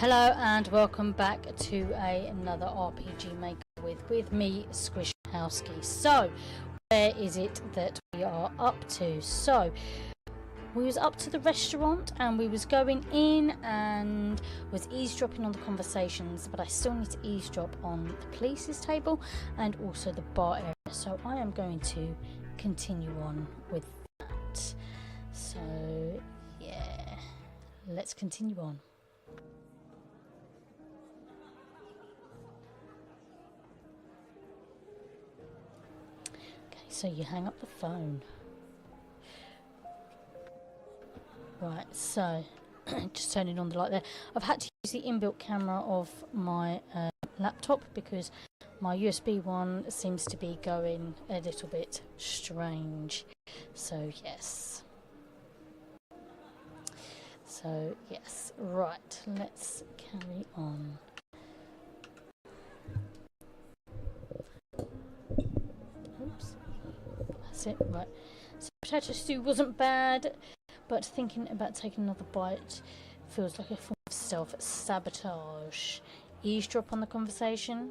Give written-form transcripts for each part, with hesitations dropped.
Hello and welcome back to another RPG Maker with me, Squishalski. So, where is it that we are up to? So, we was up to the restaurant and we was going in and was eavesdropping on the conversations, but I still need to eavesdrop on the police's table and also the bar area. So I am going to continue on with that. So, yeah, let's continue on. So you hang up the phone. Right, so just turning on the light there. I've had to use the inbuilt camera of my laptop because my USB one seems to be going a little bit strange. So yes. Right, let's carry on. Oops. That's it, right. So potato stew wasn't bad, but thinking about taking another bite feels like a form of self-sabotage. Eavesdrop on the conversation?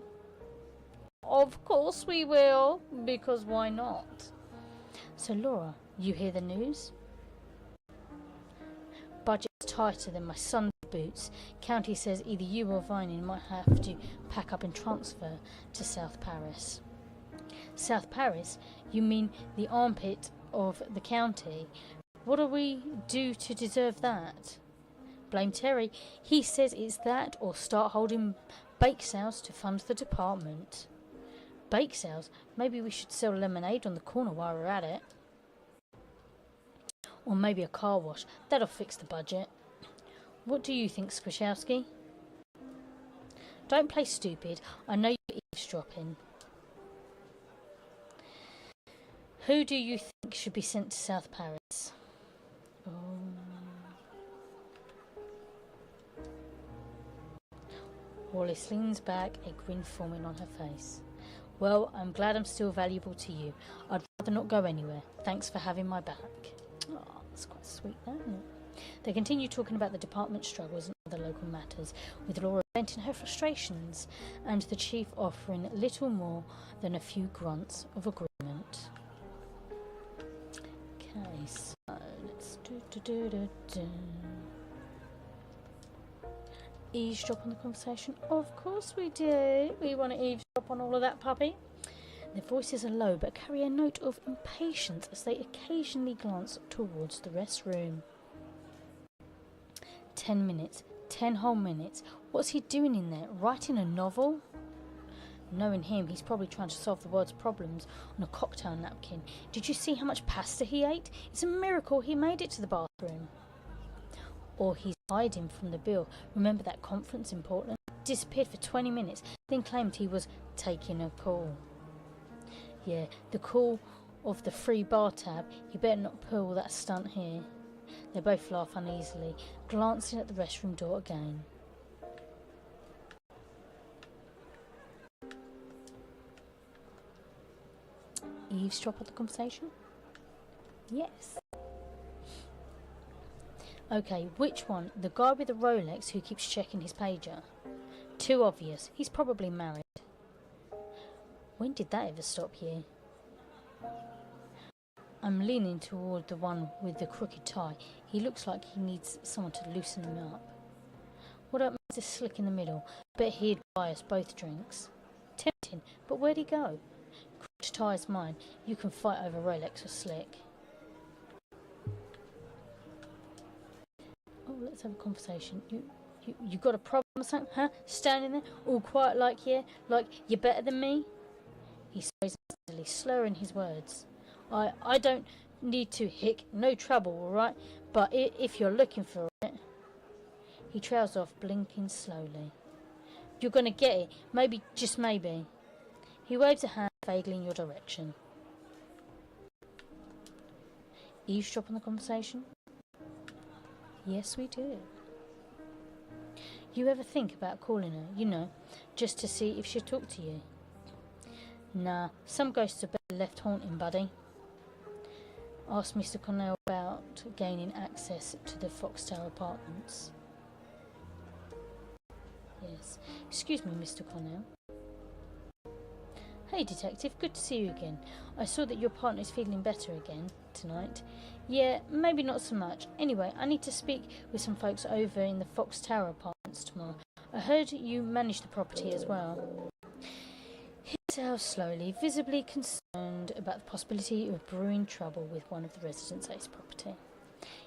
Of course we will, because why not? So Laura, you hear the news? Budget's tighter than my son's boots. County says either you or Vining might have to pack up and transfer to South Paris. South Paris? You mean the armpit of the county? What do we do to deserve that? Blame Terry. He says it's that or start holding bake sales to fund the department. Bake sales? Maybe we should sell lemonade on the corner while we're at it. Or maybe a car wash. That'll fix the budget. What do you think, Squishalski? Don't play stupid. I know you're eavesdropping. Who do you think should be sent to South Paris? Oh. Wallace leans back, a grin forming on her face. Well, I'm glad I'm still valuable to you. I'd rather not go anywhere. Thanks for having my back. Oh, that's quite sweet, isn't it? They continue talking about the department struggles and other local matters, with Laura venting her frustrations and the chief offering little more than a few grunts of agreement. Okay, so let's eavesdrop on the conversation. Of course we do. We want to eavesdrop on all of that, puppy. Their voices are low but carry a note of impatience as they occasionally glance towards the restroom. 10 minutes. 10 whole minutes. What's he doing in there? Writing a novel? Knowing him, he's probably trying to solve the world's problems on a cocktail napkin. Did you see how much pasta he ate? It's a miracle he made it to the bathroom. Or he's hiding from the bill. Remember that conference in Portland? Disappeared for 20 minutes, then claimed he was taking a call. Yeah, the call of the free bar tab. He better not pull that stunt here. They both laugh uneasily, glancing at the restroom door again. Eavesdrop at the conversation? Yes. Okay, which one? The guy with the Rolex who keeps checking his pager? Too obvious. He's probably married. When did that ever stop you? I'm leaning toward the one with the crooked tie. He looks like he needs someone to loosen him up. What about Mr. Slick in the middle? Bet he'd buy us both drinks. Tempting, but where'd he go? Crooked tie's mine. You can fight over Rolex or Slick. Oh, let's have a conversation. You got a problem or something, huh? Standing there, all quiet like you're better than me? He sways easily, slurring his words. I don't need to hick, no trouble, all right? But if you're looking for it... He trails off, blinking slowly. You're gonna get it, maybe, just maybe. He waves a hand vaguely in your direction. Eavesdrop on the conversation? Yes, we do. You ever think about calling her, just to see if she'll talk to you? Nah, some ghosts are better left haunting, buddy. Ask Mr. Connell about gaining access to the Foxtower apartments. Yes. Excuse me, Mr. Cornell. Hey, Detective, good to see you again. I saw that your partner is feeling better again tonight. Yeah, maybe not so much. Anyway, I need to speak with some folks over in the Fox Tower apartments tomorrow. I heard you manage the property as well. He exhaled slowly, visibly concerned about the possibility of brewing trouble with one of the residents at his property.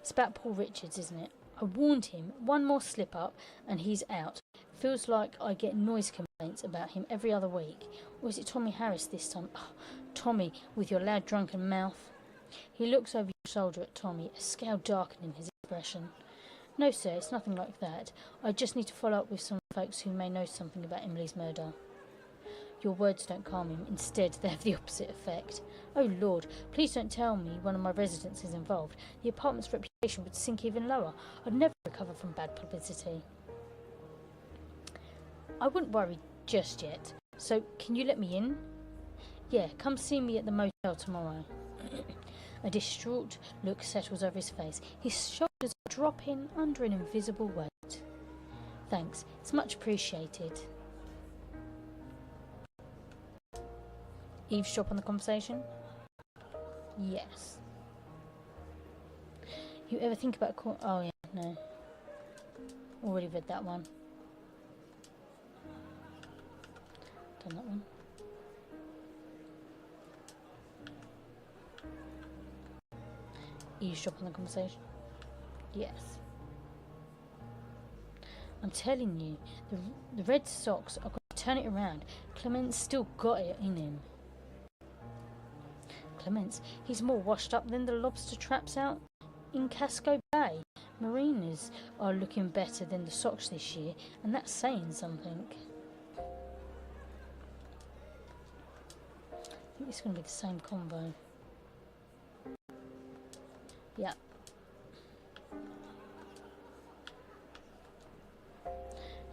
It's about Paul Richards, isn't it? I warned him. One more slip up and he's out. Feels like I get noise complaints about him every other week. Or is it Tommy Harris this time? Oh, Tommy, with your loud drunken mouth. He looks over your shoulder at Tommy, a scowl darkening his expression. No, sir, it's nothing like that. I just need to follow up with some folks who may know something about Emily's murder. Your words don't calm him. Instead, they have the opposite effect. Oh, Lord, please don't tell me one of my residents is involved. The apartment's reputation would sink even lower. I'd never recover from bad publicity. I wouldn't worry just yet. So, can you let me in? Yeah, come see me at the motel tomorrow. A distraught look settles over his face. His shoulders drop in under an invisible weight. Thanks, it's much appreciated. Eavesdrop on the conversation? Yes. You ever think about oh yeah, no. Already read that one. Done that one. Eavesdrop on the conversation? Yes. I'm telling you, the Red Sox are going to turn it around. Clement's still got it in him. Clements, he's more washed up than the lobster traps out in Casco Bay. Marinas are looking better than the Sox this year, and that's saying something. I think it's going to be the same combo. Yeah.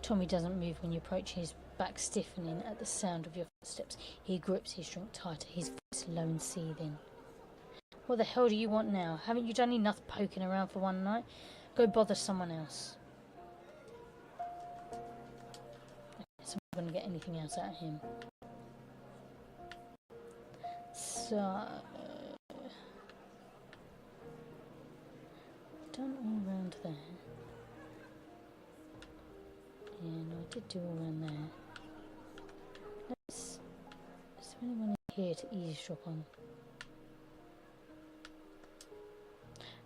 Tommy doesn't move when you approach, his back stiffening at the sound of your footsteps. He grips his drink tighter, his voice low and seething. What the hell do you want now? Haven't you done enough poking around for one night? Go bother someone else. Okay, so I'm not going to get anything else out of him. So... done all around there. Yeah, no, I did do all around there. Is there anyone here to eavesdrop on?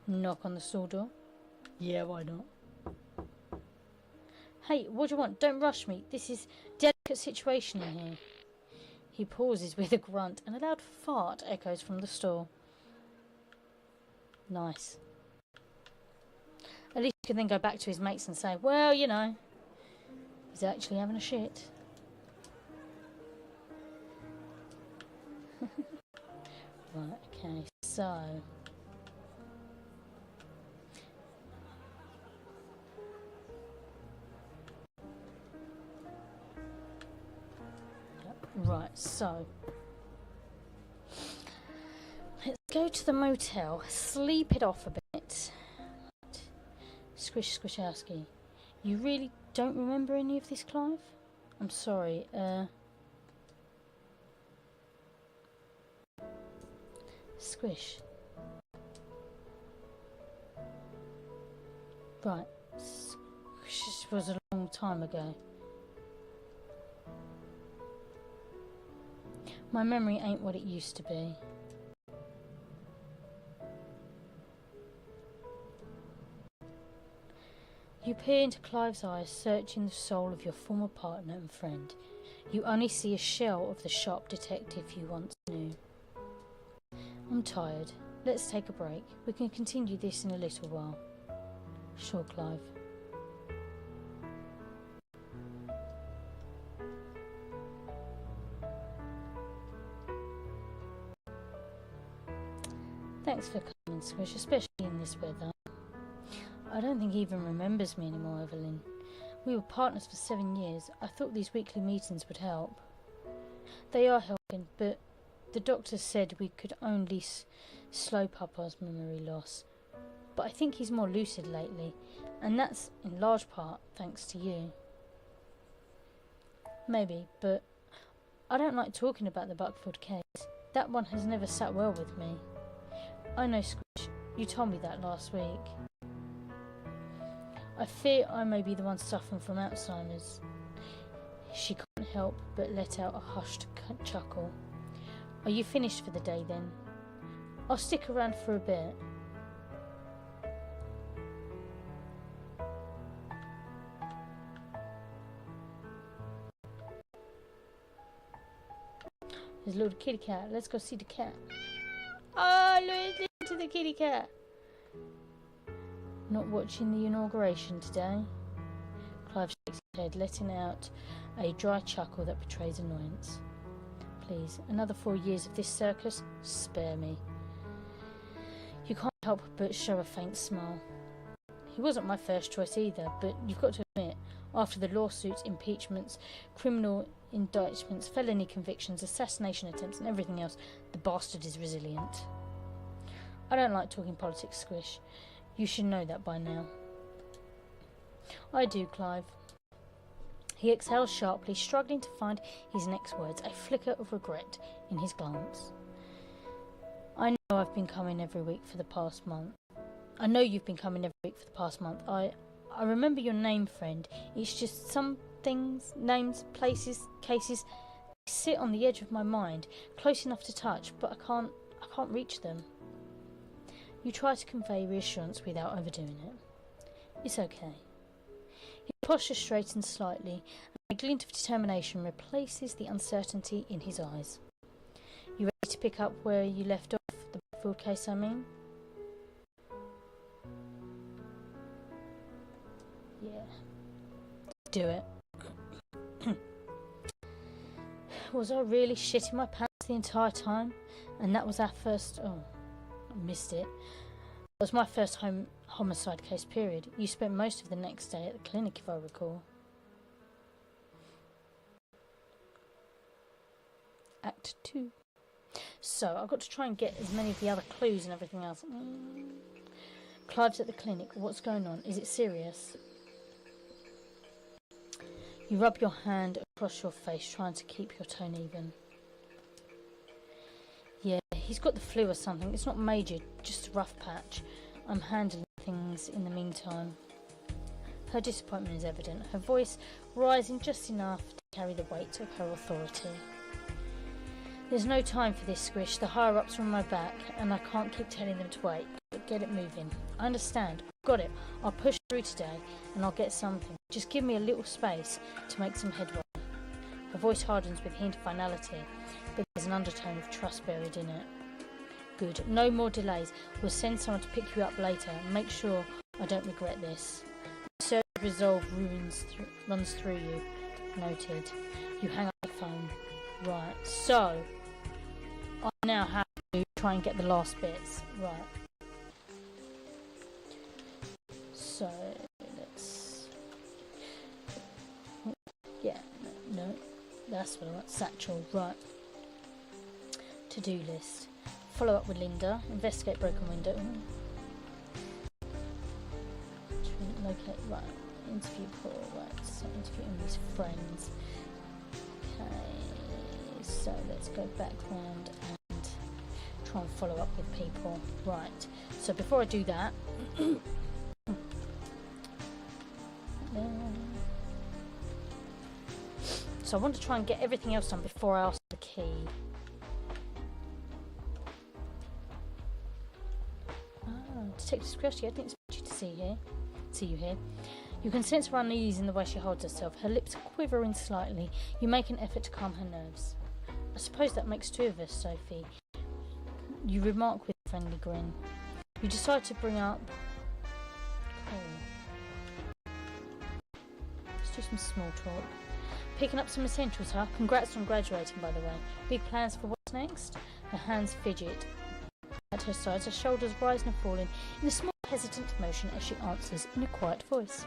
Knock on the stall door? Yeah, why not? Hey, what do you want? Don't rush me. This is a delicate situation in here. He pauses with a grunt, and a loud fart echoes from the store. Nice. At least he can then go back to his mates and say, well, you know, he's actually having a shit. Right, okay, so... right, so... let's go to the motel, sleep it off a bit. Squishalski, you really don't remember any of this, Clive? I'm sorry, Squish. Right, Squish was a long time ago. My memory ain't what it used to be. You peer into Clive's eyes, searching the soul of your former partner and friend. You only see a shell of the sharp detective you once knew. I'm tired. Let's take a break. We can continue this in a little while. Sure, Clive. Thanks for coming, Squish, especially in this weather. I don't think he even remembers me anymore, Evelyn. We were partners for 7 years. I thought these weekly meetings would help. They are helping, but the doctor said we could only slow Papa's memory loss. But I think he's more lucid lately, and that's in large part thanks to you. Maybe, but I don't like talking about the Buckfield case. That one has never sat well with me. I know, Squish. You told me that last week. I fear I may be the one suffering from Alzheimer's. She couldn't help but let out a hushed chuckle. Are you finished for the day then? I'll stick around for a bit. There's a little kitty cat. Let's go see the cat. Oh, listen to the kitty cat. Not watching the inauguration today? Clive shakes his head, letting out a dry chuckle that betrays annoyance. Please, another 4 years of this circus? Spare me. You can't help but show a faint smile. He wasn't my first choice either, but you've got to admit, after the lawsuits, impeachments, criminal indictments, felony convictions, assassination attempts and everything else, the bastard is resilient. I don't like talking politics, Squish. You should know that by now. I do, Clive. He exhales sharply, struggling to find his next words, a flicker of regret in his glance. I know I've been coming every week for the past month. I know you've been coming every week for the past month. I remember your name, friend. It's just some things, names, places, cases, they sit on the edge of my mind, close enough to touch, but I can't reach them. You try to convey reassurance without overdoing it. It's okay. His posture straightens slightly, and a glint of determination replaces the uncertainty in his eyes. You ready to pick up where you left off, the Buckfield case, I mean? Yeah. Do it. Was I really shitting my pants the entire time? And that was our first... Oh, I missed it. It was my first homicide case, period. You spent most of the next day at the clinic, if I recall. Act 2. So, I've got to try and get as many of the other clues and everything else. Clive's at the clinic. What's going on? Is it serious? You rub your hand across your face, trying to keep your tone even. Yeah, he's got the flu or something. It's not major, just a rough patch. I'm handling things in the meantime. Her disappointment is evident, her voice rising just enough to carry the weight of her authority. There's no time for this, Squish. The higher-ups are on my back, and I can't keep telling them to wait. But get it moving. I understand. I've got it. I'll push through today, and I'll get something. Just give me a little space to make some headway. Her voice hardens with a hint of finality, but there's an undertone of trust buried in it. Good. No more delays. We'll send someone to pick you up later. Make sure I don't regret this. A surge of resolve runs through you. Noted. You hang up the phone. Right. So, I now have to try and get the last bits. Right. So, let's... Yeah, no. That's what I want. Satchel. Right. To-do list. Follow up with Linda. Investigate broken window. Locate. Right. Interview Paul. Right. So, interviewing his friends. Okay. So, let's go back round and try and follow up with people. Right. So, before I do that... So I want to try and get everything else done before I ask for the key. Detective Squishalski, I didn't expect you to see you here. You can sense her unease in the way she holds herself. Her lips are quivering slightly. You make an effort to calm her nerves. I suppose that makes two of us, Sophie. You remark with a friendly grin. You decide to bring up... Let's do some small talk. Picking up some essentials, huh? Congrats on graduating, by the way. Big plans for what's next? Her hands fidget at her sides, her shoulders rising and falling in a small hesitant motion as she answers in a quiet voice.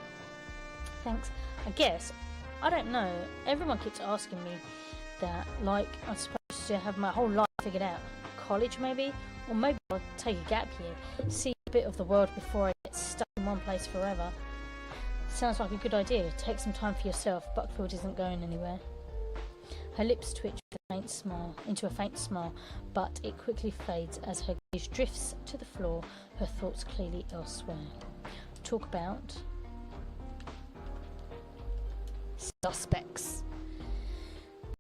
Thanks. I guess. I don't know. Everyone keeps asking me that, like I'm supposed to have my whole life figured out. College, maybe? Or maybe I'll take a gap year, see a bit of the world before I get stuck in one place forever. Sounds like a good idea. Take some time for yourself. Buckfield isn't going anywhere. Her lips twitch with a faint smile, into a faint smile, but it quickly fades as her gaze drifts to the floor, her thoughts clearly elsewhere. Talk about suspects.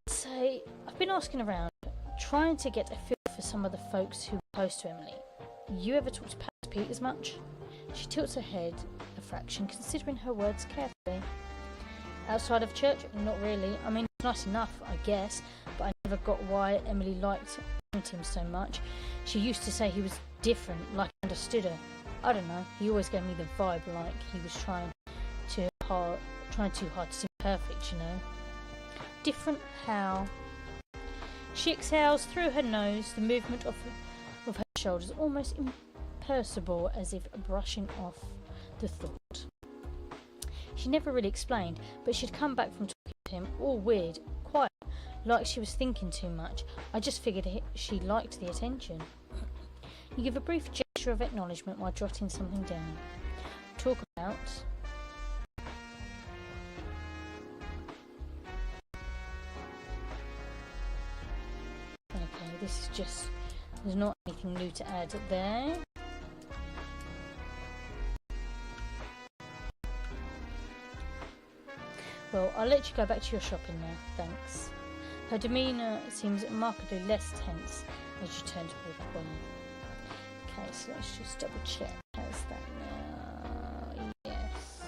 So, I've been asking around, trying to get a feel for some of the folks who were close to Emily. You ever talk to Pat Peters much? She tilts her head a fraction, considering her words carefully. Outside of church? Not really. I mean, it's nice enough, I guess, but I never got why Emily liked him so much. She used to say he was different, like I understood her. I don't know, he always gave me the vibe like he was trying too hard to seem perfect, you know. Different how? She exhales through her nose, the movement of her shoulders almost imperceptible, as if brushing off the thought. She never really explained, but she'd come back from talking to him all weird, quiet, like she was thinking too much. I just figured she liked the attention. You give a brief gesture of acknowledgement while jotting something down. Talk about this is just, there's not anything new to add there. Well, I'll let you go back to your shopping now, thanks. Her demeanour seems markedly less tense as you turn to walk away. Okay, so let's just double check. How's that now? Yes.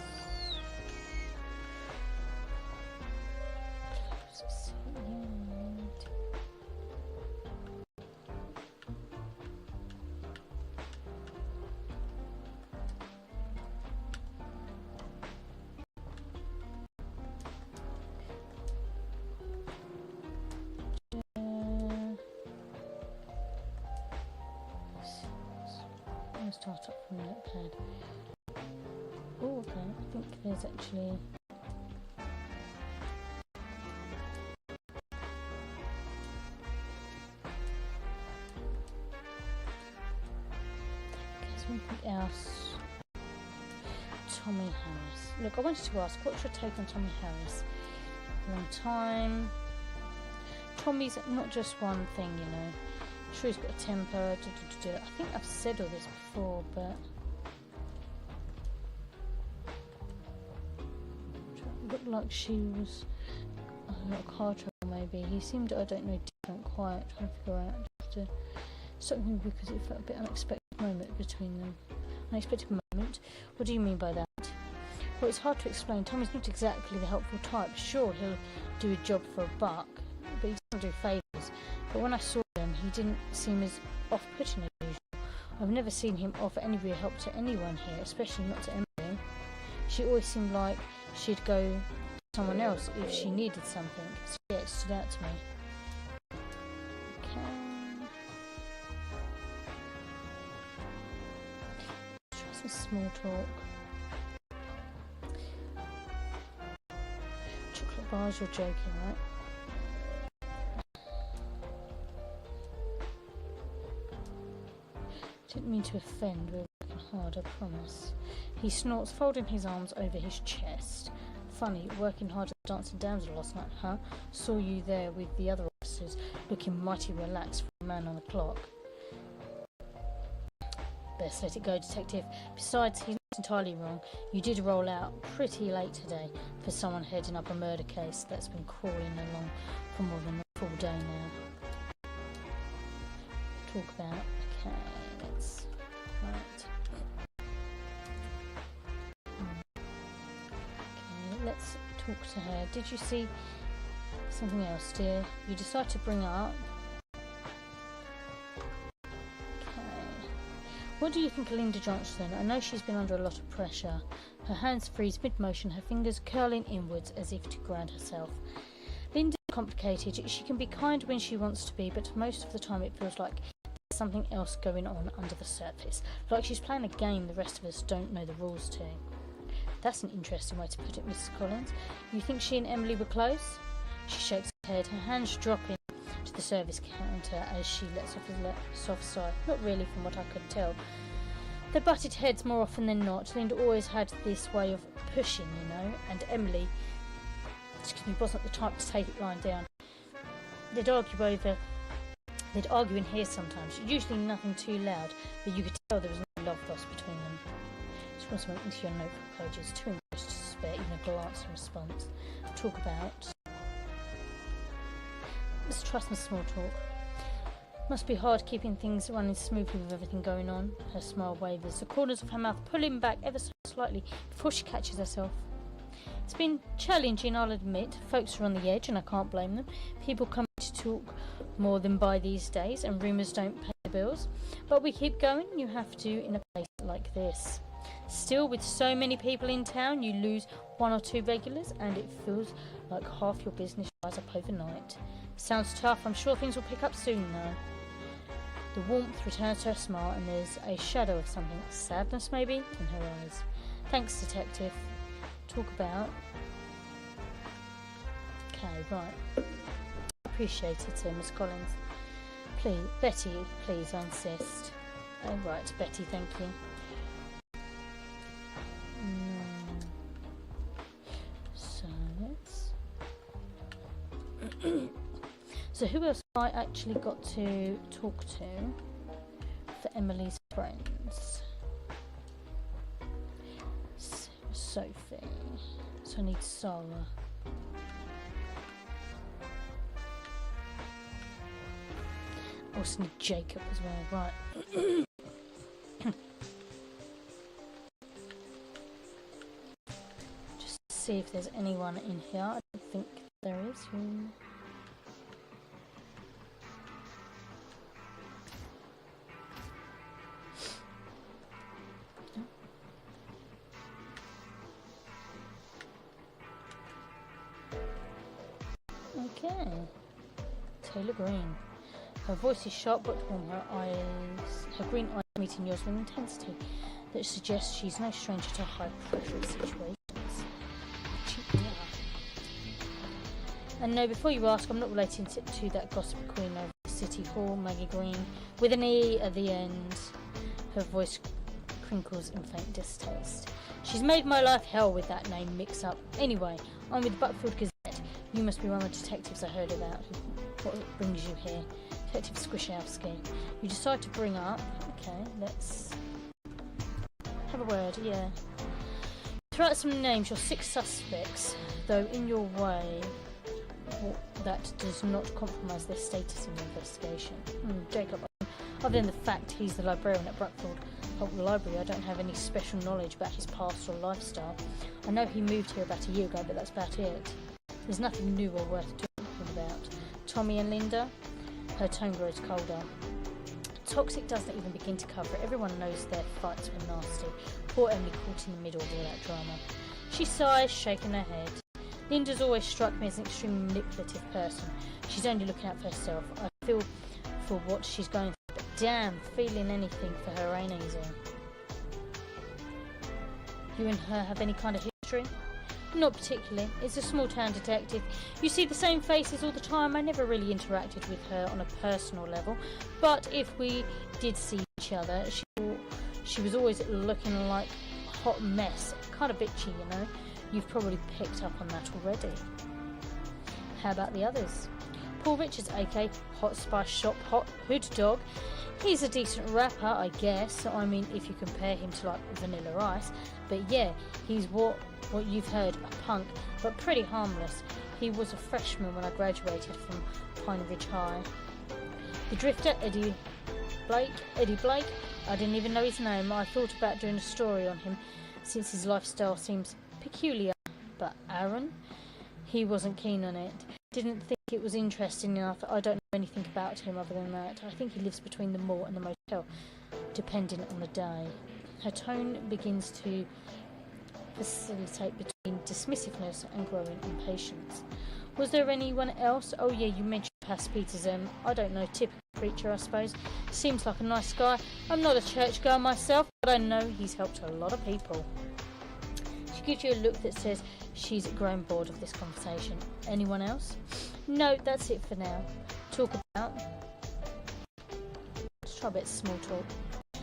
Start up from the notepad. Oh, okay. I think there's actually something else. Tommy Harris. Look, I wanted to ask, what's your take on Tommy Harris? Long time. Tommy's not just one thing, you know. Sure, he's got a temper. I think I've said all this before, but it looked like she was a car trouble. Maybe he seemed, I don't know, different, quiet, trying to figure out. Something because it felt a bit unexpected moment between them. Unexpected moment. What do you mean by that? Well, it's hard to explain. Tommy's not exactly the helpful type. Sure, he'll do a job for a buck, but he doesn't do favours. But when I saw him, he didn't seem as off-putting as usual. I've never seen him offer any real help to anyone here, especially not to Emily. She always seemed like she'd go to someone else if she needed something. So yeah, it stood out to me. Okay. Let's try some small talk. Chocolate bars, you're joking, right? Didn't mean to offend, we're working hard, I promise. He snorts, folding his arms over his chest. Funny, working hard at the Dancing Damsel last night, huh? Saw you there with the other officers, looking mighty relaxed for a man on the clock. Best let it go, detective. Besides, he's not entirely wrong. You did roll out pretty late today for someone heading up a murder case that's been crawling along for more than a full day now. Talk about, okay. Okay, let's talk to her. Did you see something else, dear? You decide to bring up. Okay. What do you think of Linda Johnson? I know she's been under a lot of pressure. Her hands freeze mid-motion, her fingers curling inwards as if to ground herself. Linda's complicated. She can be kind when she wants to be, but most of the time it feels like something else going on under the surface, like she's playing a game the rest of us don't know the rules to. That's an interesting way to put it, Mrs. Collins. You think she and Emily were close? She shakes her head, her hands dropping to the service counter as she lets off a soft sigh. Not really, from what I could tell. They butted heads more often than not. Linda always had this way of pushing, you know, and Emily wasn't the type to take it lying down. They'd argue in here sometimes, usually nothing too loud, but you could tell there was no love lost between them. Just want to went into your notebook pages, too embarrassed to spare even a glance in response. Talk about... Mistrust and small talk. Must be hard keeping things running smoothly with everything going on. Her smile wavers, the corners of her mouth pulling back ever so slightly before she catches herself. It's been challenging, I'll admit. Folks are on the edge and I can't blame them. People come to talk more than buy these days and rumours don't pay the bills. But we keep going, you have to in a place like this. Still, with so many people in town, you lose 1 or 2 regulars and it feels like half your business dries up overnight. Sounds tough, I'm sure things will pick up soon though. The warmth returns to her smile and there's a shadow of something, sadness maybe, in her eyes. Thanks, detective. Talk about... Okay, right. Appreciate it, Miss Collins. Please, Betty, please, I insist. Oh, right, Betty, thank you. So, let's... So who else have I actually got to talk to for Emily's friends? Sophie. So I need Sarah. I also need Jacob as well, right. Just see if there's anyone in here. I don't think there is. Okay. Taylor Green. Her voice is sharp but warm. Her green eyes meeting yours with intensity that suggests she's no stranger to high-pressure situations. And no, before you ask, I'm not relating to that gossip queen over the City Hall, Maggie Green, with an E at the end. Her voice crinkles in faint distaste. She's made my life hell with that name mix-up. Anyway, I'm with Buckfield Gazette. You must be one of the detectives I heard about. What brings you here? Detective Squishalski. You decide to bring up... Okay, let's... have a word, yeah. Throw out some names, your 6 suspects, though in your way, that does not compromise their status in the investigation. Jacob, other than the fact he's the librarian at Buckfield Library, I don't have any special knowledge about his past or lifestyle. I know he moved here about a year ago, but that's about it. There's nothing new or worth talking about. Tommy and Linda? Her tone grows colder. Toxic doesn't even begin to cover it. Everyone knows their fights were nasty. Poor Emily caught in the middle of all that drama. She sighs, shaking her head. Linda's always struck me as an extremely manipulative person. She's only looking out for herself. I feel for what she's going through, but damn, feeling anything for her ain't easy. You and her have any kind of history? Not particularly. It's a small town detective. You see the same faces all the time. I never really interacted with her on a personal level, but if we did see each other, she was always looking like a hot mess. Kind of bitchy, you know. You've probably picked up on that already. How about the others? Paul Richards, aka Hot Spice Shop Hot Hood Dog. He's a decent rapper, I guess. I mean, if you compare him to like Vanilla Ice. But yeah, he's what you've heard, a punk, but pretty harmless. He was a freshman when I graduated from Pine Ridge High. The Drifter, Eddie Blake. I didn't even know his name. I thought about doing a story on him since his lifestyle seems peculiar. But Aaron? He wasn't keen on it. Didn't think it was interesting enough. I don't know anything about him other than that. I think he lives between the mall and the motel, depending on the day. Her tone begins to facilitate between dismissiveness and growing impatience. Was there anyone else? Oh yeah, you mentioned Past Peter's, I don't know, typical preacher I suppose. Seems like a nice guy. I'm not a church girl myself, but I know he's helped a lot of people. She gives you a look that says she's grown bored of this conversation. Anyone else? No, that's it for now. Talk about... Let's try a bit of small talk.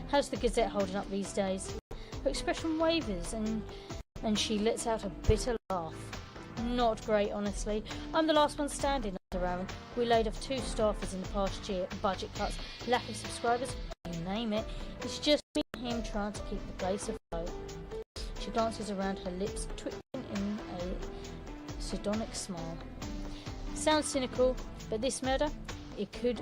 How's the Gazette holding up these days? Her expression wavers and she lets out a bitter laugh. Not great, honestly. I'm the last one standing under Aaron. We laid off 2 staffers in the past year. Budget cuts, lack of subscribers, you name it. It's just me and him trying to keep the place afloat. She glances around, her lips twitching in a sardonic smile. Sounds cynical, but this murder, it could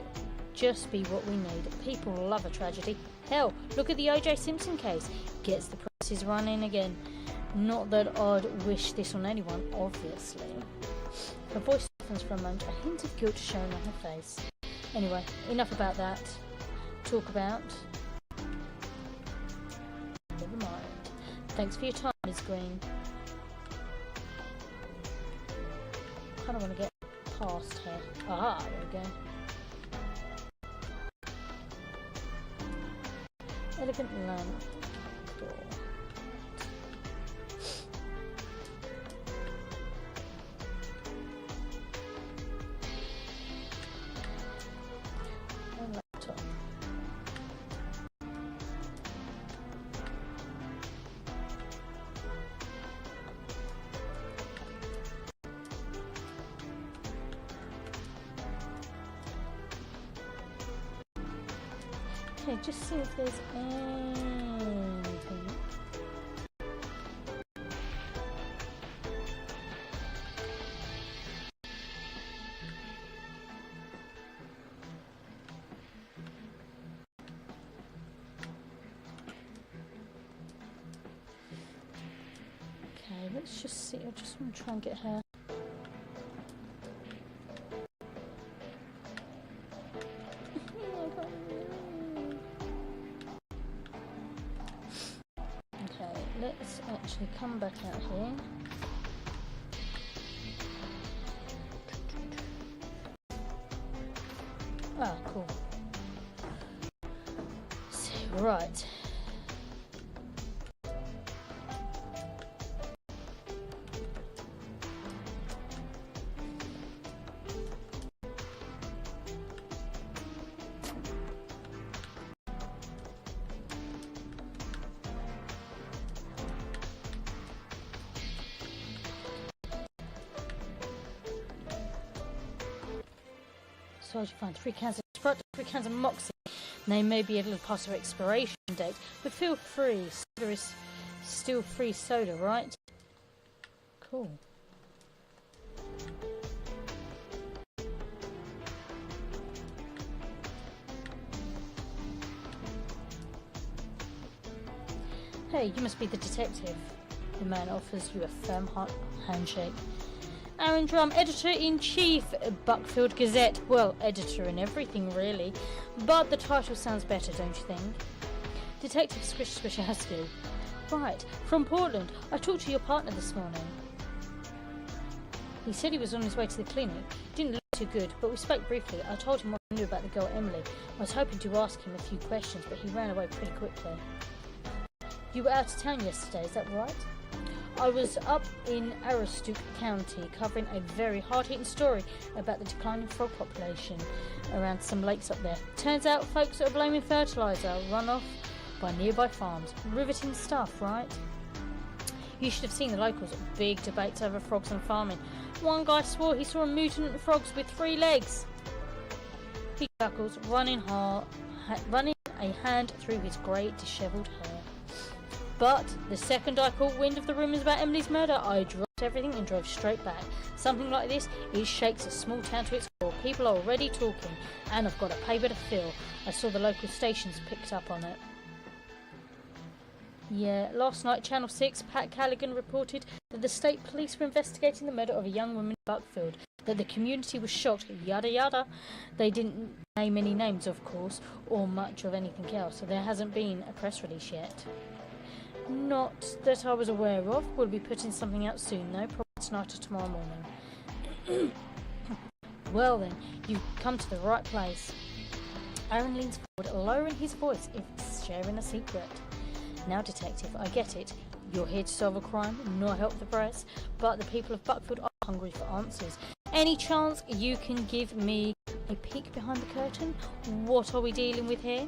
just be what we need. People love a tragedy. Hell, look at the O.J. Simpson case. Gets the presses running again. Not that I'd wish this on anyone, obviously. Her voice softens for a moment, a hint of guilt shown on her face. Anyway, enough about that. Talk about... Never mind. Thanks for your time, Ms. Green. I kind of want to get past her. Aha, there we go. Elegant lamp. Cool. And laptop. Okay, just see if there's anything. Okay, let's just see. I just want to try and get her. Let's actually come back out here. Ah, cool. So, right. So you find 3 cans of Sprite, 3 cans of Moxie. They may be a little past their expiration date, but feel free. Soda is still free soda, right? Cool. Hey, you must be the detective. The man offers you a firm handshake. Aaron Drum, Editor-in-Chief, Buckfield Gazette. Well, editor and everything, really. But the title sounds better, don't you think? Detective Squishalski. Right, from Portland. I talked to your partner this morning. He said he was on his way to the clinic. Didn't look too good, but we spoke briefly. I told him what I knew about the girl Emily. I was hoping to ask him a few questions, but he ran away pretty quickly. You were out of town yesterday, is that right? I was up in Aroostook County covering a very hard-hitting story about the declining frog population around some lakes up there. Turns out folks are blaming fertiliser runoff by nearby farms. Riveting stuff, right? You should have seen the locals. Big debates over frogs and farming. One guy swore he saw mutant frogs with 3 legs. He chuckles, running a hand through his grey, dishevelled hair. But the second I caught wind of the rumours about Emily's murder, I dropped everything and drove straight back. Something like this, it shakes a small town to its core. People are already talking, and I've got a paper to fill. I saw the local stations picked up on it. Yeah, last night, Channel 6, Pat Callaghan reported that the state police were investigating the murder of a young woman in Buckfield, that the community was shocked, yada yada. They didn't name any names, of course, or much of anything else, so there hasn't been a press release yet. Not that I was aware of. We'll be putting something out soon, though, probably tonight or tomorrow morning. Well then, you've come to the right place. Aaron leans forward, lowering his voice, if sharing a secret. Now, detective, I get it. You're here to solve a crime, not help the press, but the people of Buckfield are hungry for answers. Any chance you can give me a peek behind the curtain? What are we dealing with here?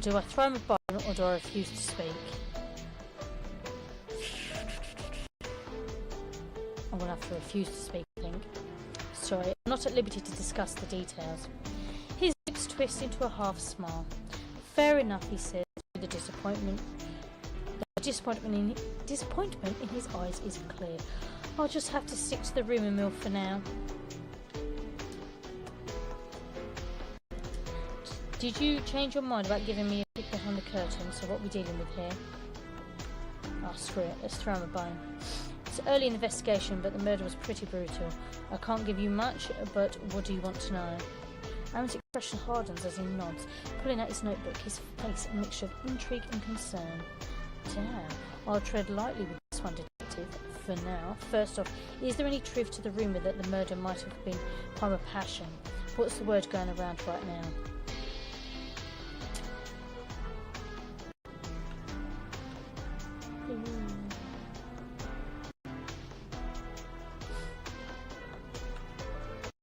do I throw him a bone, or do I refuse to speak? I'm going to have to refuse to speak, I think. Sorry, I'm not at liberty to discuss the details. His lips twist into a half smile. Fair enough, he says, with the disappointment. The disappointment in his eyes is clear. I'll just have to stick to the rumour mill for now. Did you change your mind about giving me a peek behind the curtain? So what are we dealing with here? Oh, screw it. Let's throw him a bone. It's early in the investigation, but the murder was pretty brutal. I can't give you much, but what do you want to know? Aaron's expression hardens as he nods, pulling out his notebook, his face a mixture of intrigue and concern. Damn. I'll tread lightly with this one, detective, for now. First off, is there any truth to the rumour that the murder might have been crime of passion? What's the word going around right now?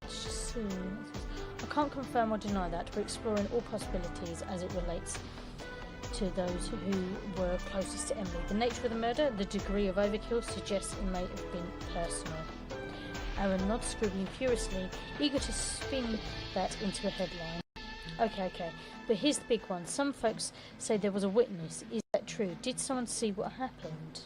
Let's just see. I can't confirm or deny that. We're exploring all possibilities as it relates to those who were closest to Emily. The nature of the murder, the degree of overkill suggests it may have been personal. Aaron nods, scribbling furiously, eager to spin that into a headline. Okay, but here's the big one. Some folks say there was a witness. Is that true? Did someone see what happened?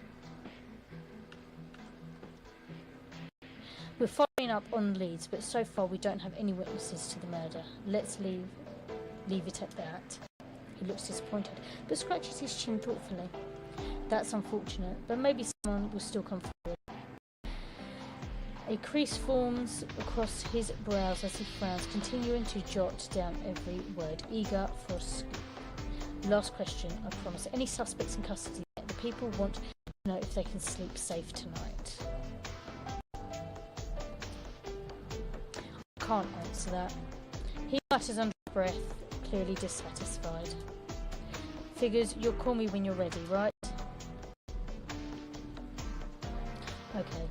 We're following up on leads, but so far we don't have any witnesses to the murder. Let's leave it at that. He looks disappointed, but scratches his chin thoughtfully. That's unfortunate, but maybe someone will still come forward. A crease forms across his brows as he frowns, continuing to jot down every word, eager for a scoop. Last question, I promise. Any suspects in custody yet? The people want to know if they can sleep safe tonight. I can't answer that. He mutters under his breath, clearly dissatisfied. Figures, you'll call me when you're ready, right? Okay.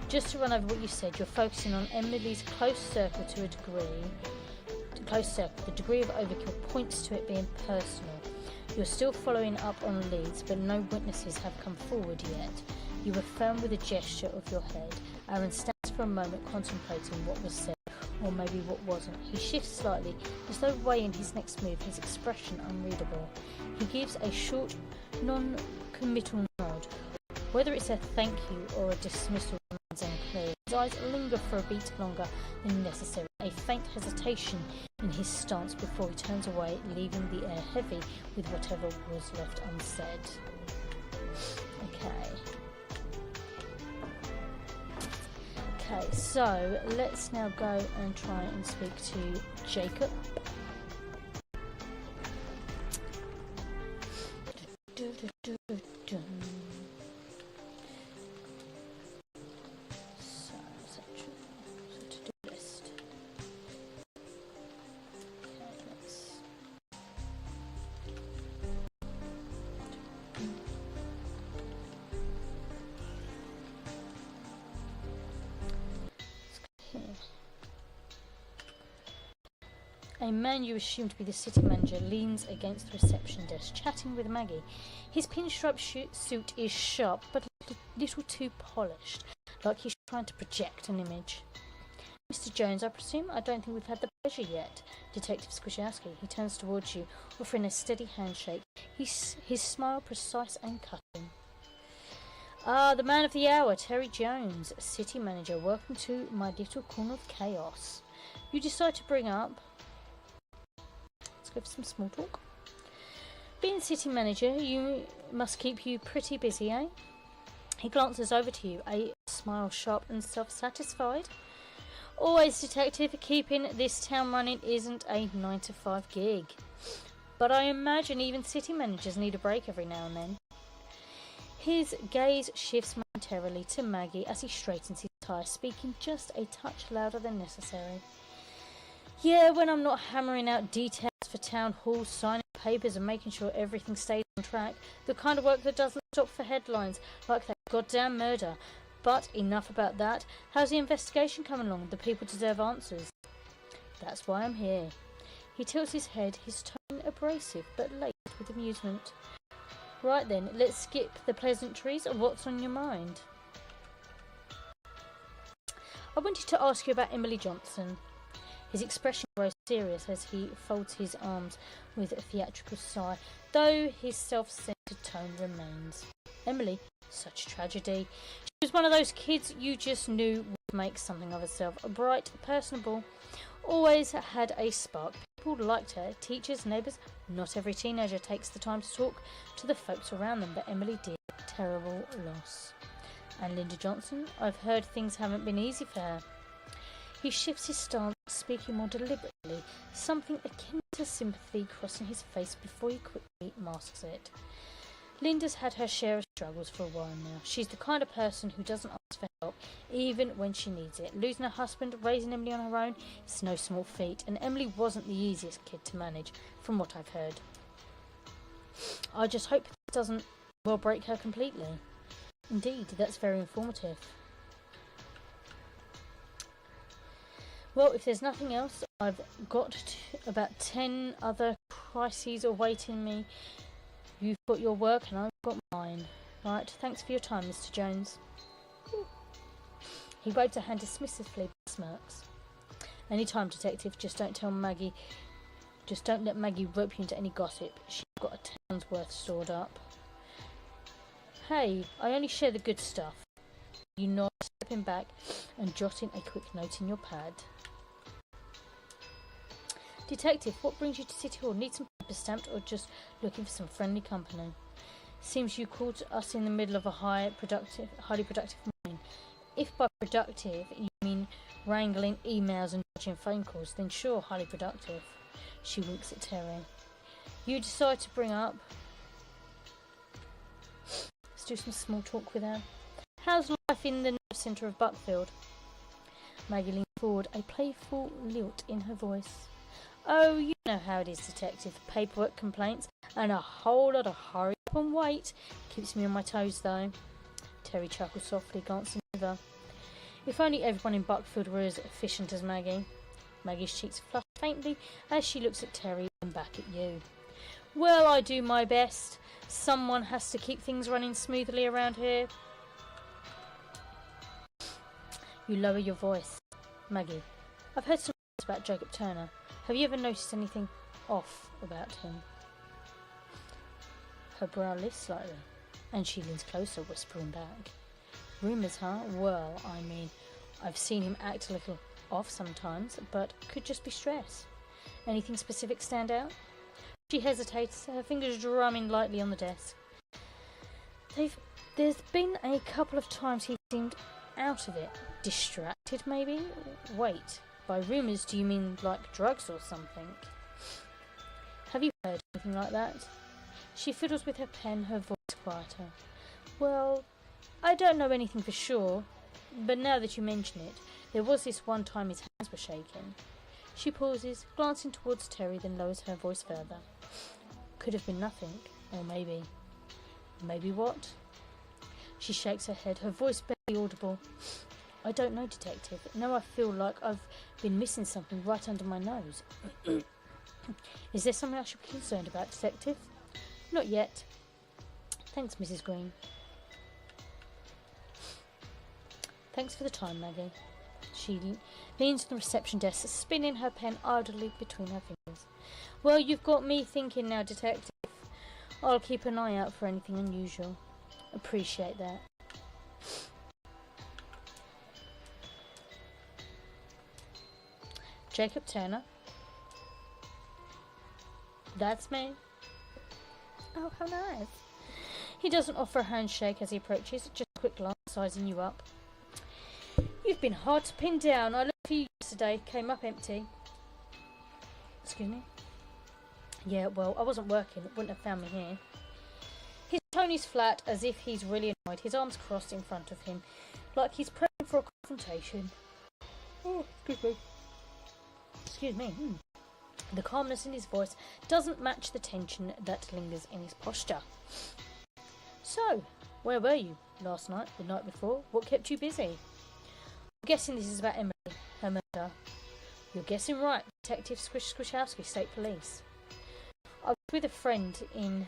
Just to run over what you said, you're focusing on Emily's close circle to a degree. The degree of overkill points to it being personal. You're still following up on leads, but no witnesses have come forward yet. You affirm with a gesture of your head. Aaron stands for a moment contemplating what was said, or maybe what wasn't. He shifts slightly, as though weighing his next move, his expression unreadable. He gives a short, non-committal nod. Whether it's a thank you or a dismissal remains unclear. His eyes linger for a beat longer than necessary, a faint hesitation in his stance before he turns away, leaving the air heavy with whatever was left unsaid. Okay, so let's now go and try and speak to Jacob. A man you assume to be the city manager leans against the reception desk, chatting with Maggie. His pinstripe suit is sharp, but a little too polished, like he's trying to project an image. Mr. Jones, I presume? I don't think we've had the pleasure yet. Detective Squishalski. He turns towards you, offering a steady handshake, his smile precise and cutting. Ah, the man of the hour, Terry Jones, city manager. Welcome to my little corner of chaos. You decide to bring up... Let's go for some small talk. Being city manager, you must keep you pretty busy, eh? He glances over to you, a smile sharp and self-satisfied. Always, detective, keeping this town running isn't a 9-to-5 gig. But I imagine even city managers need a break every now and then. His gaze shifts momentarily to Maggie as he straightens his tie, speaking just a touch louder than necessary. Yeah, when I'm not hammering out details for town halls, signing papers and making sure everything stays on track. The kind of work that doesn't stop for headlines, like that goddamn murder. But enough about that. How's the investigation coming along? The people deserve answers. That's why I'm here. He tilts his head, his tone abrasive but laced with amusement. Right then, let's skip the pleasantries. What's on your mind? I wanted to ask you about Emily Johnson. His expression grows serious as he folds his arms with a theatrical sigh, though his self-centered tone remains. Emily, such a tragedy. She was one of those kids you just knew would make something of herself. Bright, personable, always had a spark. People liked her, teachers, neighbours. Not every teenager takes the time to talk to the folks around them, but Emily did. Terrible loss. And Linda Johnson? I've heard things haven't been easy for her. He shifts his stance, speaking more deliberately, something akin to sympathy crossing his face before he quickly masks it. Linda's had her share of struggles for a while now. She's the kind of person who doesn't ask for help, even when she needs it. Losing her husband, raising Emily on her own, is no small feat, and Emily wasn't the easiest kid to manage, from what I've heard. I just hope it doesn't, break her completely. Indeed, that's very informative. Well, if there's nothing else, I've got about 10 other crises awaiting me. You've got your work and I've got mine. Right, thanks for your time, Mr. Jones. He waves a hand dismissively but smirks. Any time, Detective, just don't let Maggie rope you into any gossip. She's got a town's worth stored up. Hey, I only share the good stuff. You nod, stepping back and jotting a quick note in your pad. Detective, what brings you to City Hall? Need some papers stamped or just looking for some friendly company? Seems you called us in the middle of a highly productive morning. If by productive you mean wrangling emails and dodging phone calls, then sure, highly productive. She winks at Terry. You decide to bring up... Let's do some small talk with her. How's life in the nerve centre of Buckfield? Maggie leaned forward, a playful lilt in her voice. Oh, you know how it is, Detective. Paperwork, complaints, and a whole lot of hurry up and wait. Keeps me on my toes, though. Terry chuckled softly, glancing over. If only everyone in Buckfield were as efficient as Maggie. Maggie's cheeks flushed faintly as she looks at Terry and back at you. Well, I do my best. Someone has to keep things running smoothly around here. You lower your voice. Maggie, I've heard some about Jacob Turner. Have you ever noticed anything off about him? Her brow lifts slightly, and she leans closer, whispering back. Rumours, huh? Well, I mean, I've seen him act a little off sometimes, but could just be stress. Anything specific stand out? She hesitates, her fingers drumming lightly on the desk. There's been a couple of times he seemed out of it. Distracted, maybe? Wait. By rumours, do you mean like drugs or something? Have you heard anything like that? She fiddles with her pen, her voice quieter. Well, I don't know anything for sure, but now that you mention it, there was this one time his hands were shaking. She pauses, glancing towards Terry, then lowers her voice further. Could have been nothing, or maybe... Maybe what? She shakes her head, her voice barely audible. I don't know, Detective. Now I feel like I've been missing something right under my nose. Is there something I should be concerned about, Detective? Not yet. Thanks, Mrs. Green. Thanks for the time, Maggie. She leans to the reception desk, spinning her pen idly between her fingers. Well, you've got me thinking now, Detective. I'll keep an eye out for anything unusual. Appreciate that. Jacob Turner. That's me. Oh, how nice. He doesn't offer a handshake as he approaches, just a quick glance, sizing you up. You've been hard to pin down. I looked for you yesterday, came up empty. Excuse me? Yeah, well, I wasn't working, wouldn't have found me here. His tone is flat, as if he's really annoyed, his arms crossed in front of him, like he's prepping for a confrontation. Oh, excuse me. Excuse me. The calmness in his voice doesn't match the tension that lingers in his posture. So, where were you? Last night? The night before? What kept you busy? I'm guessing this is about Emily, her murder. You're guessing right, Detective Squishalski, State Police. I was with a friend in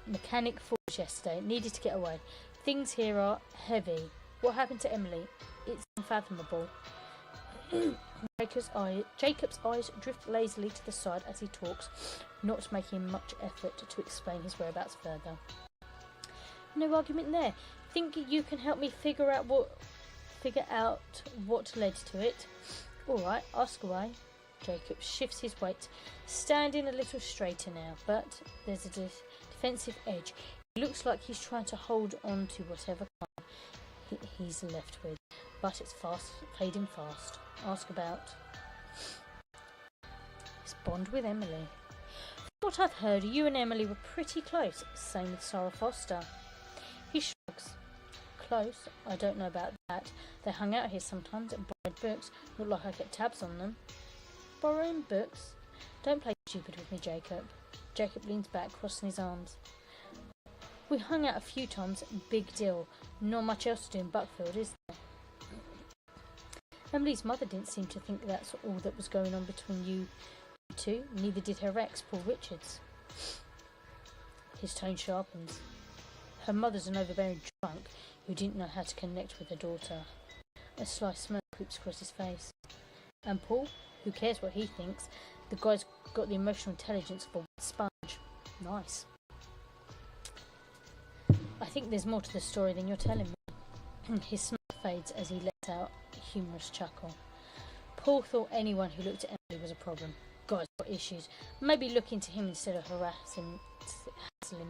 Mechanic Falls yesterday. Needed to get away. Things here are heavy. What happened to Emily? It's unfathomable. Jacob's eyes drift lazily to the side as he talks, not making much effort to explain his whereabouts further. No argument there. Think you can help me figure out what led to it? All right, ask away. Jacob shifts his weight, standing a little straighter now, but there's a defensive edge. He looks like he's trying to hold on to whatever he's left with, but it's fading fast. Ask about his bond with Emily. From what I've heard, you and Emily were pretty close. Same with Sarah Foster. He shrugs. Close? I don't know about that. They hung out here sometimes and borrowed books. Not like I kept tabs on them. Borrowing books? Don't play stupid with me, Jacob. Jacob leans back, crossing his arms. We hung out a few times. Big deal. Not much else to do in Buckfield, is there? Emily's mother didn't seem to think that's all that was going on between you two. Neither did her ex, Paul Richards. His tone sharpens. Her mother's an overbearing drunk who didn't know how to connect with her daughter. A sly smirk creeps across his face. And Paul? Who cares what he thinks? The guy's got the emotional intelligence of a wet sponge. Nice. I think there's more to the story than you're telling me. His smile fades as he lets out a humorous chuckle. Paul thought anyone who looked at Emily was a problem. Guy's got issues. Maybe look into him instead of hassling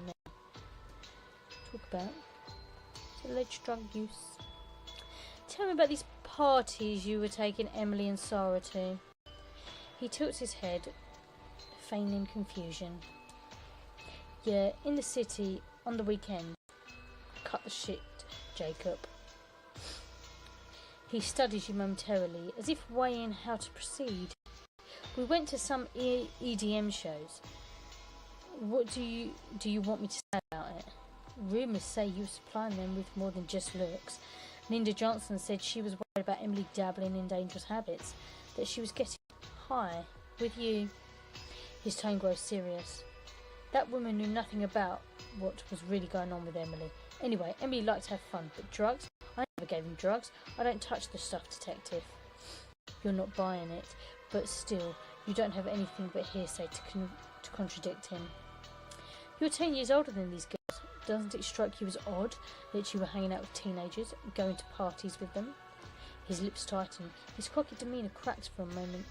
me. Talk about alleged drug use. Tell me about these parties you were taking Emily and Sarah to. He tilts his head, feigning confusion. Yeah, in the city, on the weekend. Cut the shit, Jacob. He studies you momentarily, as if weighing how to proceed. We went to some EDM shows. What do you want me to say about it? Rumours say you were supplying them with more than just looks. Linda Johnson said she was worried about Emily dabbling in dangerous habits, that she was getting high with you. His tone grows serious. That woman knew nothing about what was really going on with Emily. Anyway, Emily liked to have fun, but drugs? I never gave him drugs. I don't touch the stuff, detective. You're not buying it, but still, you don't have anything but hearsay to contradict him. You're 10 years older than these girls. Doesn't it strike you as odd that you were hanging out with teenagers, going to parties with them? His lips tighten. His cocky demeanour cracks for a moment.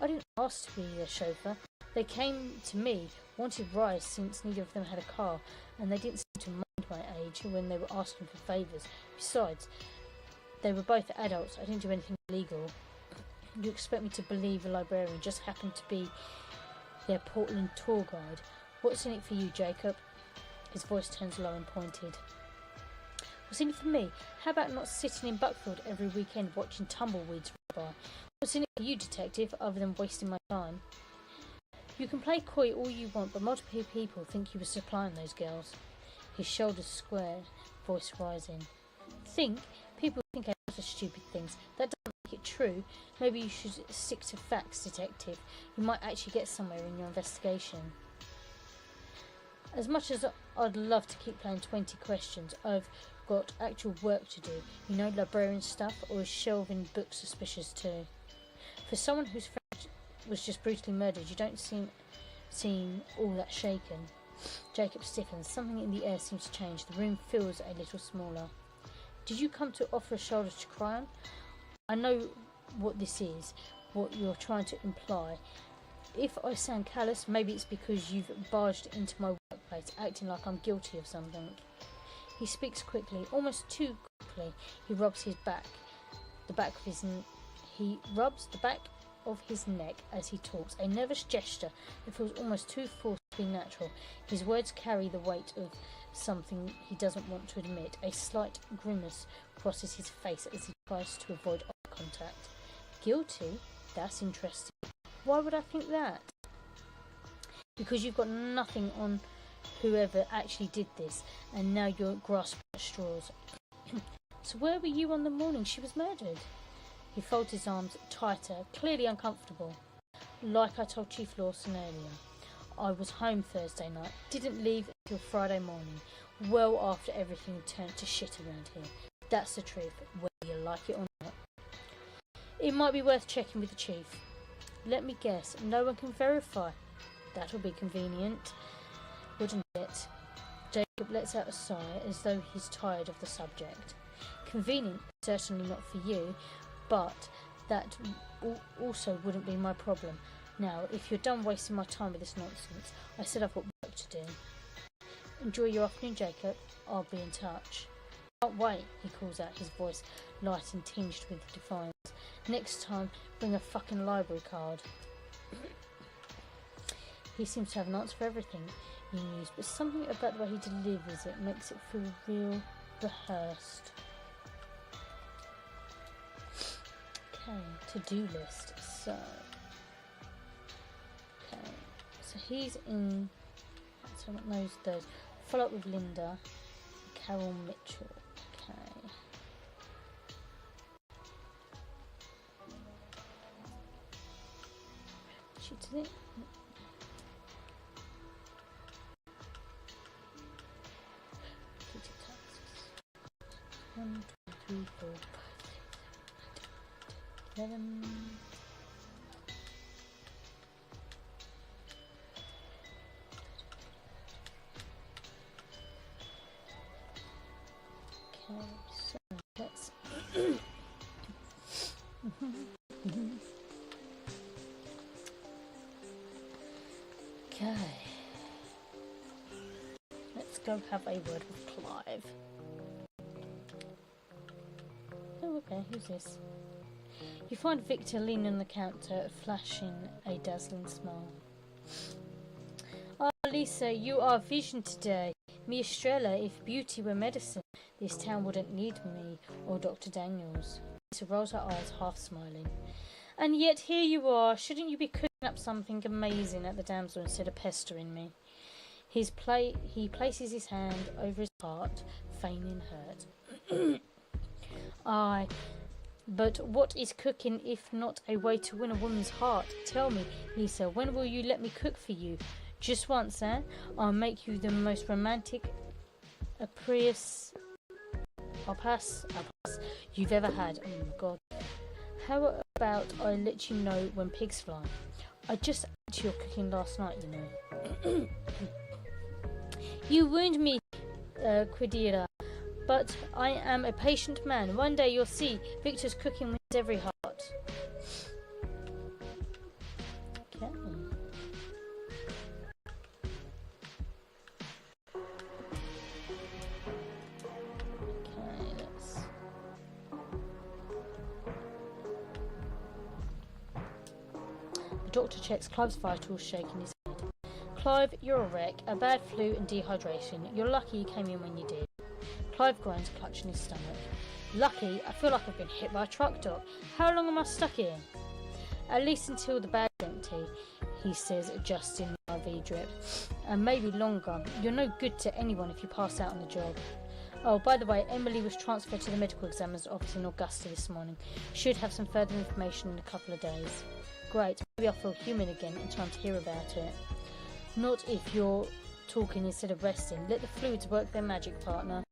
I didn't ask to be their chauffeur. They came to me, wanted rides since neither of them had a car, and they didn't seem to mind my age when they were asking for favours. Besides, they were both adults. I didn't do anything illegal. You expect me to believe a librarian just happened to be their Portland tour guide? What's in it for you, Jacob? His voice turns low and pointed. What's in it for me? How about not sitting in Buckfield every weekend watching tumbleweeds roll by? What's in it for you, detective, other than wasting my time? You can play coy all you want, but multiple people think you were supplying those girls. His shoulders squared, voice rising. People think I do stupid things. That doesn't make it true. Maybe you should stick to facts, detective. You might actually get somewhere in your investigation. As much as I'd love to keep playing 20 questions, I've got actual work to do. You know, librarian stuff, or is shelving books suspicious too? For someone whose friend was just brutally murdered, you don't seem all that shaken. Jacob stiffens. Something in the air seems to change. The room feels a little smaller. Did you come to offer a shoulder to cry on? I know what this is, what you're trying to imply. If I sound callous, maybe it's because you've barged into my workplace, acting like I'm guilty of something. He speaks quickly, almost too quickly. He rubs the back of his neck as he talks, a nervous gesture that feels almost too forced to be natural. His words carry the weight of something he doesn't want to admit. A slight grimace crosses his face as he tries to avoid eye contact. Guilty? That's interesting. Why would I think that? Because you've got nothing on whoever actually did this, and now you're grasping at straws. So where were you on the morning she was murdered? He folds his arms tighter, clearly uncomfortable. Like I told Chief Lawson earlier, I was home Thursday night, didn't leave until Friday morning, well after everything turned to shit around here. That's the truth, whether you like it or not. It might be worth checking with the Chief. Let me guess, no one can verify. That'll be convenient, wouldn't it? Jacob lets out a sigh as though he's tired of the subject. Convenient, certainly not for you, but that also wouldn't be my problem. Now, if you're done wasting my time with this nonsense, I said I've got work to do. Enjoy your afternoon, Jacob. I'll be in touch. Can't wait, he calls out, his voice light and tinged with defiance. Next time, bring a fucking library card. He seems to have an answer for everything, you muse, but something about the way he delivers it makes it feel real rehearsed. Okay, to-do list. So he's in. So what knows those? Follow up with Linda, Carol Mitchell. Okay. She did it. 1, 2, 3, 4, 5, 6, 7, 8, 11. Okay, so let's okay. Let's go have a word with Clive. Oh, okay, who's this? You find Victor leaning on the counter, flashing a dazzling smile. Oh, Lisa, you are a vision today. Me Estrella, if beauty were medicine, this town wouldn't need me or Dr. Daniels. Lisa rolls her eyes, half smiling. And yet here you are. Shouldn't you be cooking up something amazing at the damsel instead of pestering me? He places his hand over his heart, feigning hurt. Aye, but what is cooking if not a way to win a woman's heart? Tell me, Lisa, when will you let me cook for you? Just once, eh? I'll make you the most romantic pass you've ever had. Oh my god. How about I let you know when pigs fly? I just ate your cooking last night, you know. You wound me, Quidira, but I am a patient man. One day you'll see Victor's cooking wins every heart. Okay. The doctor checks Clive's vitals, shaking his head. Clive, you're a wreck. A bad flu and dehydration. You're lucky you came in when you did. Clive groans, clutching his stomach. Lucky? I feel like I've been hit by a truck, Doc. How long am I stuck here? At least until the bag's empty, he says, adjusting the IV drip. And maybe longer. You're no good to anyone if you pass out on the job. Oh, by the way, Emily was transferred to the medical examiner's office in Augusta this morning. Should have some further information in a couple of days. Great. Maybe I'll feel human again in time to hear about it. Not if you're talking instead of resting. Let the fluids work their magic, partner.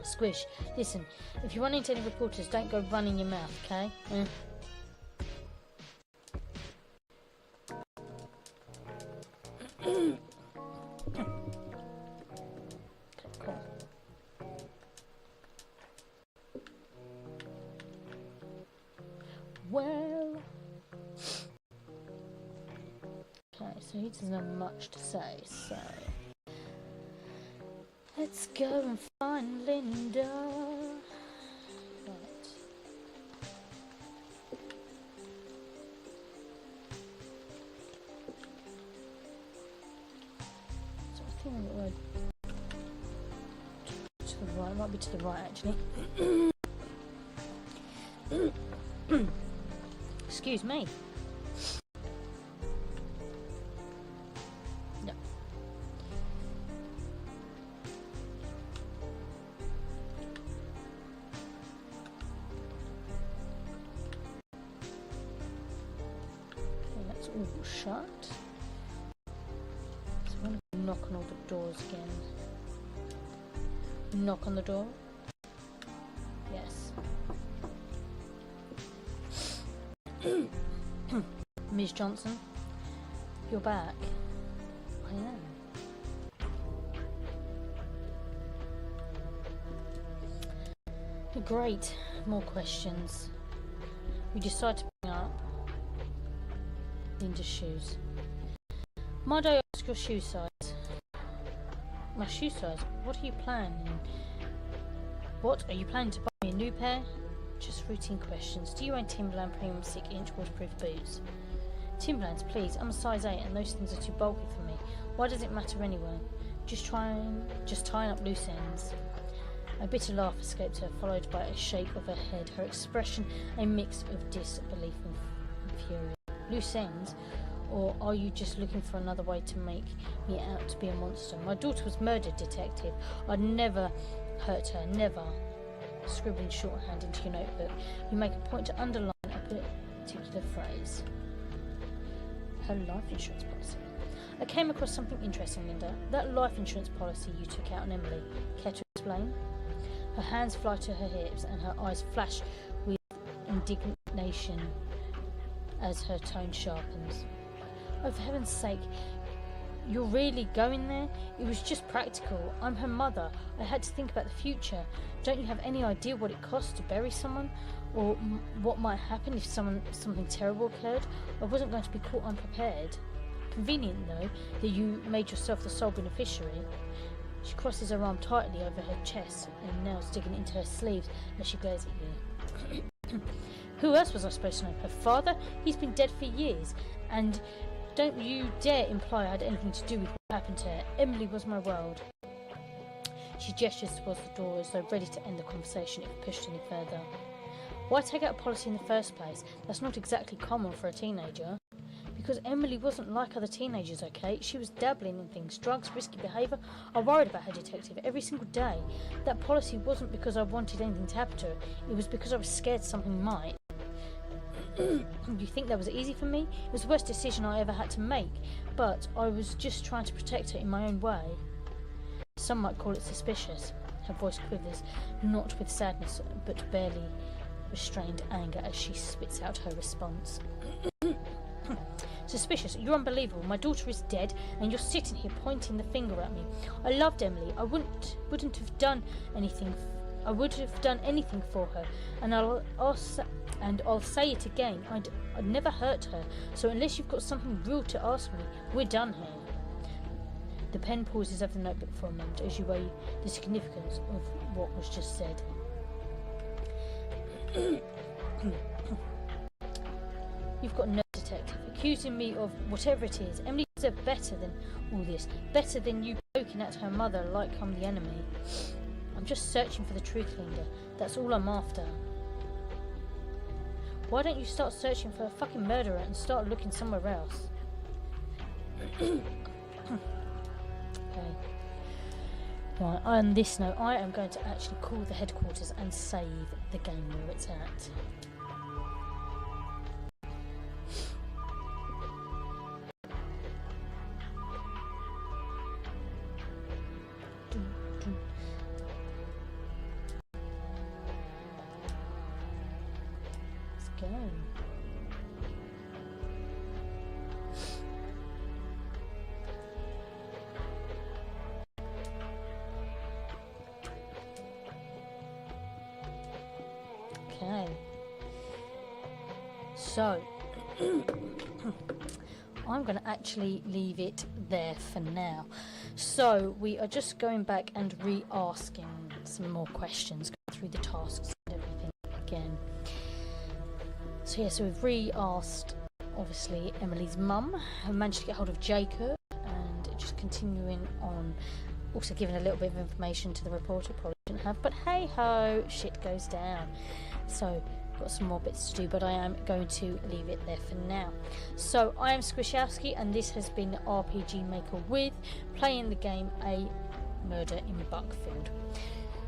Squish, listen, if you run into any reporters, don't go running your mouth, okay? Okay, cool. Well, okay, so he doesn't have much to say, so let's go and find Linda. Right. So I think we're to the right. It might be to the right, actually. Excuse me. No. all shut. So I'm going to knock on all the doors again. Knock on the door. Yes. Ms. Johnson, you're back. I am. Great. More questions. We decide to bring up Linda's shoes. Might I ask your shoe size? My shoe size? What are you planning? What? Are you planning to buy me a new pair? Just routine questions. Do you own Timberland Premium 6-inch waterproof boots? Timberlands, please. I'm a size 8 and those things are too bulky for me. Why does it matter anyway? Just tying up loose ends. A bitter laugh escaped her, followed by a shake of her head, her expression a mix of disbelief and fury. Loose ends? Or are you just looking for another way to make me out to be a monster? My daughter was murdered, detective. I'd never hurt her, never. Scribbling shorthand into your notebook, you make a point to underline a particular phrase. Her life insurance policy. I came across something interesting, Linda. That life insurance policy you took out on Emily. Care to explain? Her hands fly to her hips and her eyes flash with indignation as her tone sharpens. Oh, for heaven's sake, you're really going there? It was just practical. I'm her mother. I had to think about the future. Don't you have any idea what it costs to bury someone? Or what might happen if something terrible occurred? I wasn't going to be caught unprepared. Convenient, though, that you made yourself the sole beneficiary. She crosses her arm tightly over her chest and nails digging into her sleeves as she glares at you. Who else was I supposed to know? Her father? He's been dead for years. And don't you dare imply I had anything to do with what happened to her. Emily was my world. She gestures towards the door as though ready to end the conversation if pushed any further. Why take out a policy in the first place? That's not exactly common for a teenager. Because Emily wasn't like other teenagers, okay? She was dabbling in things, drugs, risky behaviour. I worried about her, detective, every single day. That policy wasn't because I wanted anything to happen to her. It was because I was scared something might. You think that was easy for me? It was the worst decision I ever had to make. But I was just trying to protect her in my own way. Some might call it suspicious. Her voice quivers, not with sadness, but barely restrained anger as she spits out her response. Suspicious? You're unbelievable. My daughter is dead, and you're sitting here pointing the finger at me. I loved Emily. I wouldn't have done anything. I would have done anything for her, and I'll say it again. I'd never hurt her. So unless you've got something real to ask me, we're done here. The pen pauses over the notebook for a moment as you weigh the significance of what was just said. You've got no detective accusing me of whatever it is. Emily deserved better than all this. Better than you poking at her mother like I'm the enemy. I'm just searching for the truth, Linda. That's all I'm after. Why don't you start searching for a fucking murderer and start looking somewhere else? Okay. Right, on this note, I am going to actually call the headquarters and save the game where it's at. Let's go. Okay, so I'm going to actually leave it there for now. So we are just going back and re-asking some more questions, going through the tasks and everything again. So yeah, so we've re-asked obviously Emily's mum, and managed to get hold of Jacob, and just continuing on, also giving a little bit of information to the reporter, probably shouldn't have, but hey ho, shit goes down. So, got some more bits to do, but I am going to leave it there for now. So, I am Squishalski, and this has been RPG Maker with, playing the game A Murder in Buckfield.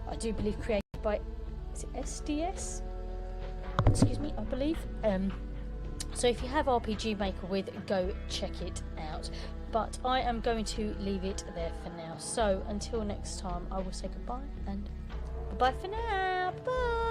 I do believe created by, is it SDS? Excuse me, I believe. So if you have RPG Maker with, go check it out. But I am going to leave it there for now. So until next time, I will say goodbye and bye for now. Bye.